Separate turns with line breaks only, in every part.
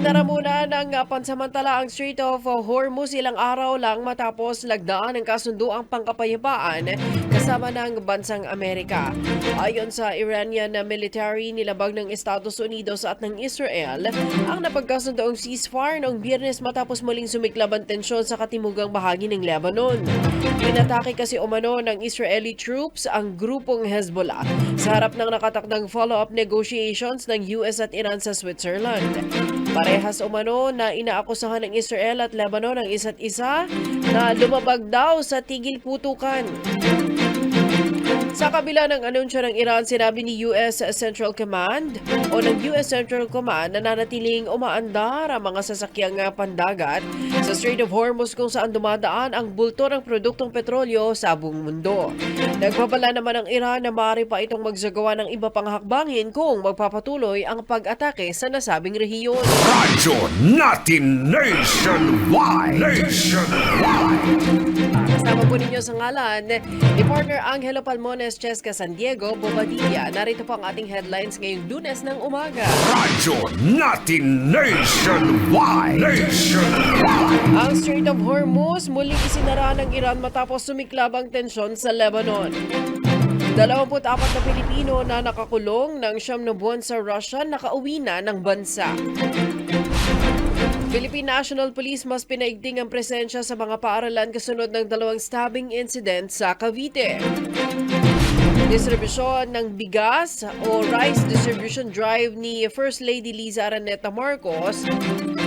Isinara muna ng pansamantala ang Strait of Hormuz ilang araw lang matapos lagdaan ng kasunduang pangkapayapaan kasama ng bansang Amerika. Ayon sa Iranian military, nilabag ng Estados Unidos at ng Israel ang napagkasundoong ceasefire noong Biyernes matapos muling sumiklab ang tensyon sa katimugang bahagi ng Lebanon. Inatake kasi umano ng Israeli troops ang grupong Hezbollah sa harap ng nakatakdang follow-up negotiations ng US at Iran sa Switzerland. Parehas umano na inaakusahan ng Israel at Lebanon ang isa't isa na lumabag daw sa tigil putukan. Sa kabila ng anunsyo ng Iran, sinabi ni US Central Command o ng US Central Command na nanatiling umaandar ang mga sasakyang pandagat sa Strait of Hormuz kung saan dumadaan ang bulto ng produktong petrolyo sa buong mundo. Nagbabala naman ang Iran na maaari pa itong magsagawa ng iba pang hakbangin kung magpapatuloy ang pag-atake sa nasabing rehiyon.
Radyo natin nationwide.
Kasama po ninyo sa ngalan ni partner Angelo Palmones, Cheska San Diego, Bobadilla. Narito po ang ating headlines ngayong Lunes ng umaga.
Radyo natin nationwide.
Ang Strait of Hormuz muling isinara ng Iran matapos sumiklab ang tensyon sa Lebanon. 24 na Pilipino na nakakulong ng 9 na buwan sa Russia nakauwi na ng bansa. Philippine National Police mas pinaigting ang presensya sa mga paaralan kasunod ng 2 stabbing incident sa Cavite. Distribusyon ng bigas o rice distribution drive ni First Lady Liza Araneta Marcos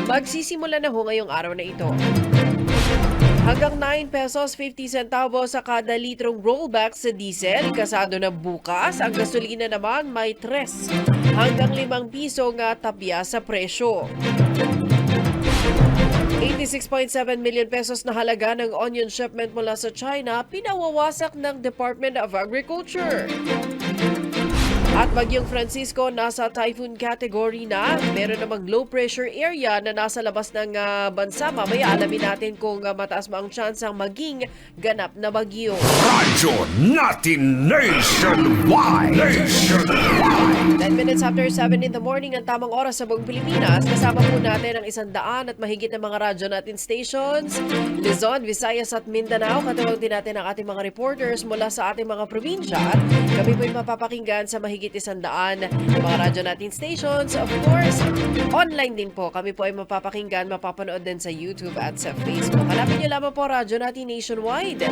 magsisimula na ho ngayong araw na ito. Hanggang 9 pesos 50 centavos sa kada litrong rollback sa diesel, kasado na bukas. Ang gasolina naman may 3 hanggang 5 piso nga tapya sa presyo. 86.7 million pesos na halaga ng onion shipment mula sa China, pinawawasak ng Department of Agriculture. At Bagyong Francisco nasa typhoon category na. Meron namang low pressure area na nasa labas ng bansa. Mamaya alamin natin kung mataas ba ang tsansang maging ganap na bagyo.
Radyo natin nationwide.
10 minutes after 7 in the morning, ang tamang oras sa buong Pilipinas. Kasama po natin ang 100 at mahigit na mga radyo natin stations. Luzon, Visayas at Mindanao. Katawag din natin ang ating mga reporters mula sa ating mga probinsya. Kami po'y mapapakinggan sa mahigit 100 mga radyo natin stations. Of course, online din po. Kami po ay mapapakinggan, mapapanood din sa YouTube at sa Facebook. Hanapin niyo lamang po radyo natin nationwide.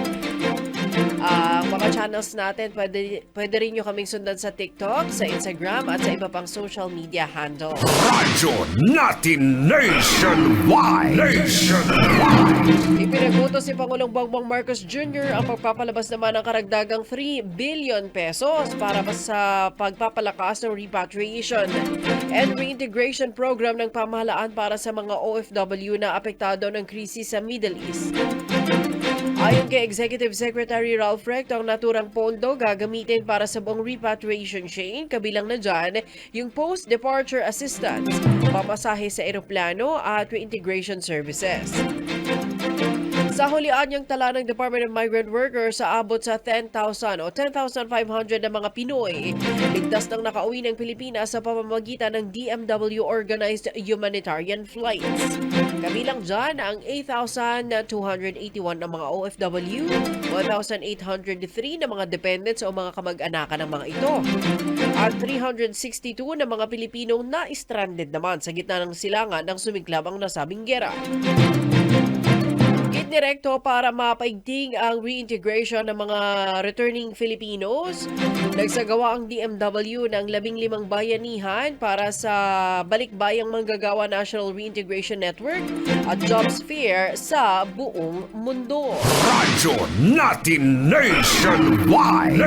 Mga channels natin, pwede rin nyo kaming sundan sa TikTok, sa Instagram at sa iba pang social media handle.
Radyo natin nationwide.
Ipinagutos si Pangulong Bongbong Marcos Jr. ang pagpapalabas naman ng karagdagang 3 billion pesos para sa pagpapalakas ng repatriation and reintegration program ng pamahalaan para sa mga OFW na apektado ng krisis sa Middle East. Ayon kay Executive Secretary Ralph Recto, ang naturang pondo gagamitin para sa buong repatriation chain, kabilang na dyan yung post-departure assistance, pamasahe sa eroplano at reintegration services. Sa hulian niyang tala ng Department of Migrant Workers sa abot sa 10,000 o 10,500 na mga Pinoy, ligtas nang nakauwi ng Pilipinas sa pamamagitan ng DMW organized humanitarian flights. Kabilang dyan ang 8,281 na mga OFW, 1,803 na mga dependents o mga kamag-anakan ng mga ito, at 362 na mga Pilipinong na-stranded naman sa gitna ng silangan ng sumiklab ang nasabing giyera. Direkto para mapaigting ang reintegration ng mga returning Filipinos. Nagsagawa ang DMW ng 15 bayanihan para sa Balikbayang Manggagawa National Reintegration Network at Jobs Fair sa buong mundo.
Radyo natin nationwide.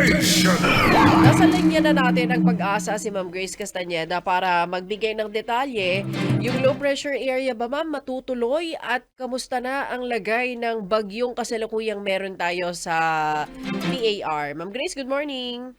Nasa linya na natin ang pag-asa si Ma'am Grace Castañeda para magbigay ng detalye. Yung low pressure area ba ma'am matutuloy at kamusta na ang lagay ng bagyong kasalukuyang meron tayo sa PAR? Ma'am Grace, good morning.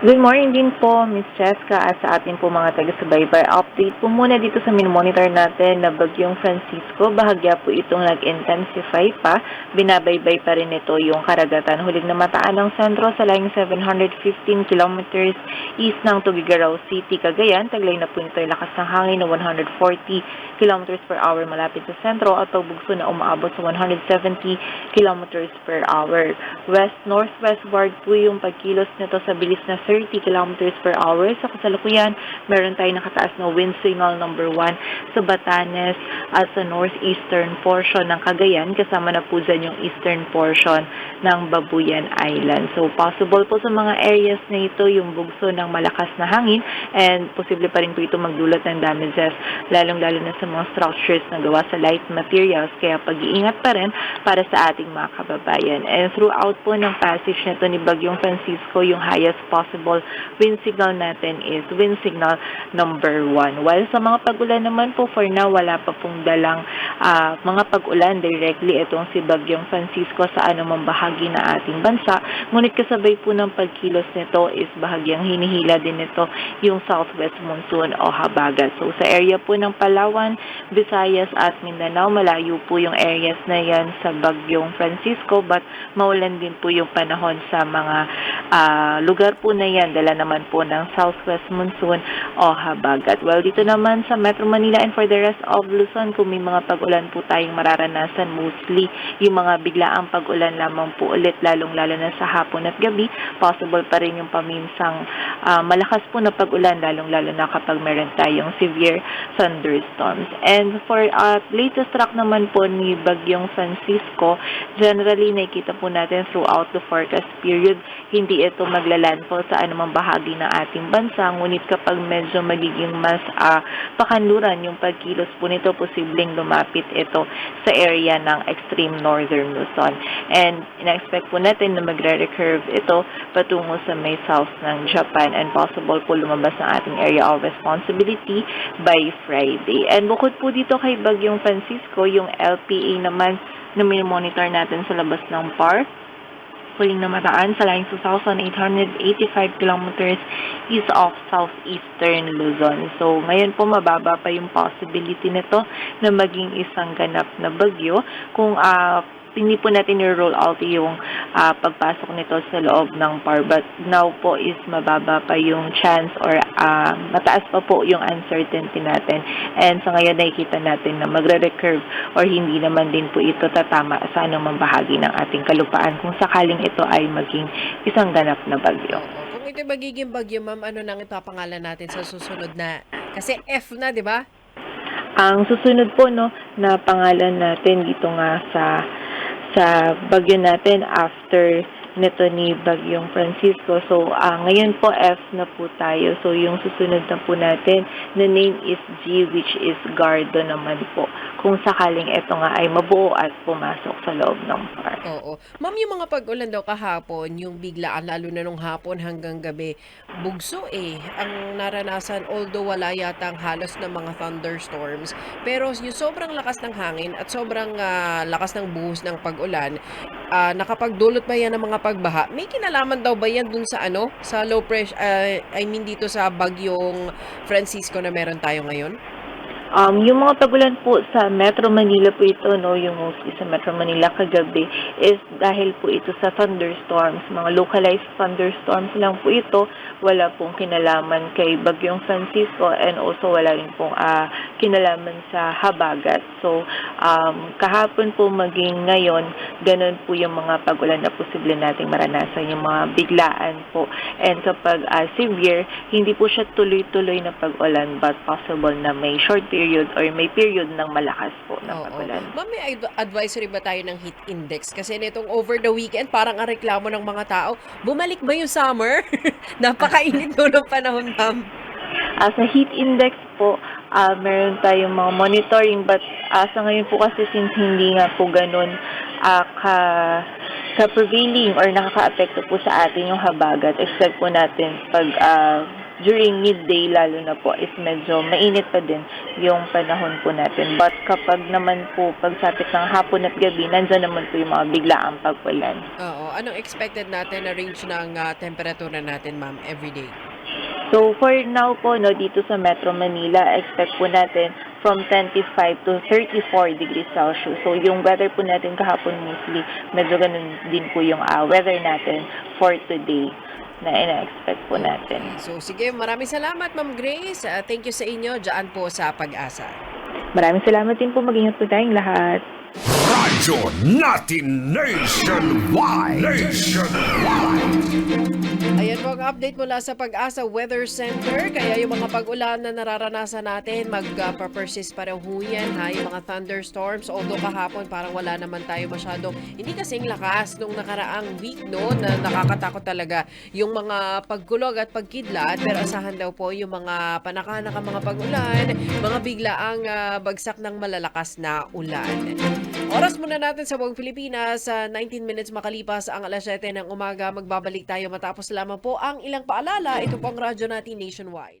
Good morning din po, Miss Cheska, at sa ating po mga taga-subaybay. Update po muna dito sa monitor natin na Bagyong Francisco. Bahagya po itong nag-intensify pa. Binabaybay pa rin ito yung karagatan. Huling namataan ng sentro sa layong 715 kilometers east ng Tuguegarao City, Cagayan. Taglay na po ito yung lakas ng hangin na 140 kilometers per hour malapit sa sentro at pagbugso na umaabot sa 170 kilometers per hour. West-northwestward po yung pagkilos nito sa bilis na 30 kilometers per hour. Sa kasalukuyan, meron tayong nakataas na wind signal number 1 sa Batanes at sa northeastern portion ng Cagayan. Kasama na po dyan yung eastern portion ng Babuyan Island. So, possible po sa mga areas na ito yung bugso ng malakas na hangin and posible pa rin po ito magdulot ng damages, lalong-lalo na sa mga structures na gawa sa light materials. Kaya pag-iingat pa rin para sa ating mga kababayan. And throughout po ng passage nito ni Bagyong Francisco, yung highest possible wind signal natin is wind signal number 1. While sa mga pag-ulan naman po, for now, wala pa pong dalang mga pag-ulan directly itong si Bagyong Francisco sa anumang bahagi na ating bansa. Ngunit kasabay po ng pagkilos nito is bahagyang hinihila din ito yung southwest monsoon o habagat. So sa area po ng Palawan, Visayas at Mindanao, malayo po yung areas na yan sa Bagyong Francisco, but maulan din po yung panahon sa mga lugar po na yan, dala naman po ng southwest monsoon o habagat. Well, dito naman sa Metro Manila and for the rest of Luzon, kung may mga pag-ulan po tayong mararanasan, mostly yung mga biglaang pag-ulan lamang po ulit, lalong-lalo na sa hapon at gabi. Possible pa rin yung paminsang malakas po na pag-ulan, lalong-lalo na kapag meron tayong severe thunderstorms. And for latest track naman po ni Bagyong Francisco, generally nakikita po natin throughout the forecast period, hindi ito maglalandfall sa anumang bahagi ng ating bansa. Ngunit kapag medyo magiging mas pakanluran yung pagkilos po nito, posibleng lumapit ito sa area ng extreme northern Luzon. And ina-expect po natin na magre-recurve ito patungo sa may south ng Japan and possible po lumabas ng ating area of responsibility by Friday. And bukod po dito kay Bagyong Francisco, yung LPA naman na monitor natin sa labas ng PAR, huling namataan sa layong 2,885 kilometers east of southeastern Luzon. So, ngayon po mababa pa yung possibility nito na maging isang ganap na bagyo kung hindi po natin i-roll out yung pagpasok nito sa loob ng PAR. But now po is mababa pa yung chance or mataas pa po yung uncertainty natin. And sa ngayon nakikita natin na magre-recurve or hindi naman din po ito tatama sa anumang bahagi ng ating kalupaan kung sakaling ito ay maging isang ganap na bagyo.
Oo. Kung ito magiging bagyo, ma'am, ano nang ipapangalan natin sa susunod na? Kasi F na, di ba?
Ang susunod po na pangalan natin dito nga sa bagyo natin after nito ni Bagyong Francisco. So, ngayon po F na po tayo. So, yung susunod na po natin, the name is G, which is Gardo naman po. Kung sakaling ito nga ay mabuo at pumasok sa loob ng PAR.
Oo. Ma'am, yung mga pag-ulan daw kahapon, yung biglaan, lalo na nung hapon hanggang gabi, bugso ang naranasan, although wala yatang halos ng mga thunderstorms. Pero yung sobrang lakas ng hangin at sobrang lakas ng buhos ng pag-ulan, nakapagdulot ba yan ng mga pagbaha? May kinalaman daw ba yan dun sa sa low pressure, dito sa Bagyong Francisco na meron tayo ngayon?
Yung mga pagulan po sa Metro Manila po ito, yung mostly sa Metro Manila kagabi, is dahil po ito sa thunderstorms, mga localized thunderstorms lang po ito, wala pong kinalaman kay Bagyong Francisco and also wala rin pong kinalaman sa habagat. So, kahapon po maging ngayon, ganun po yung mga pagulan na posible nating maranasan, yung mga biglaan po. And kapag severe, hindi po siya tuloy-tuloy na pag-ulan but possible na may short period or may period ng malakas po na pag-ulan.
Ma'am, may advisory ba tayo ng heat index? Kasi nitong over the weekend, parang ang reklamo ng mga tao, bumalik ba yung summer? Napakainit doon ng panahon, ma'am.
Sa heat index po, meron tayong mga monitoring but sa ngayon po kasi since hindi nga po ganun ka-prevailing or nakaka-apekto po sa atin yung habagat, expect po natin pag during midday lalo na po is medyo mainit pa din yung panahon po natin. But kapag naman po pagsapit ng hapon at gabi, nandyan naman po yung mga biglaang pag-ulan.
Oo. Anong expected natin na range ng temperatura natin, ma'am, everyday?
So for now po, no, dito sa Metro Manila, expect po natin from 25 to 34 degrees Celsius. So yung weather po natin kahapon mostly, medyo ganun din po yung weather natin for today na ina-expect po natin.
So sige, maraming salamat, Ma'am Grace. Thank you sa inyo dyan po sa Pag-asa.
Maraming salamat din po. Mag-ingat po tayong lahat.
Radyo natin nationwide.
Ayan po ang update mula sa Pag-asa Weather Center. Kaya yung mga pag-ulan na nararanasan natin, mag-persist pa rin ho yan, ha? Yung mga thunderstorms. Although kahapon parang wala naman tayo masyadong, hindi kasing lakas nung nakaraang week, no? Na nakakatakot talaga yung mga pagkulog at pagkidlat. Pero asahan daw po yung mga panakanak mga pag-ulan, mga biglaang bagsak ng malalakas na ulan. Oras muna natin sa buong Pilipinas. 19 minutes makalipas ang alas 7 ng umaga. Magbabalik tayo matapos lamang po ang ilang paalala. Ito po ang radyo natin nationwide.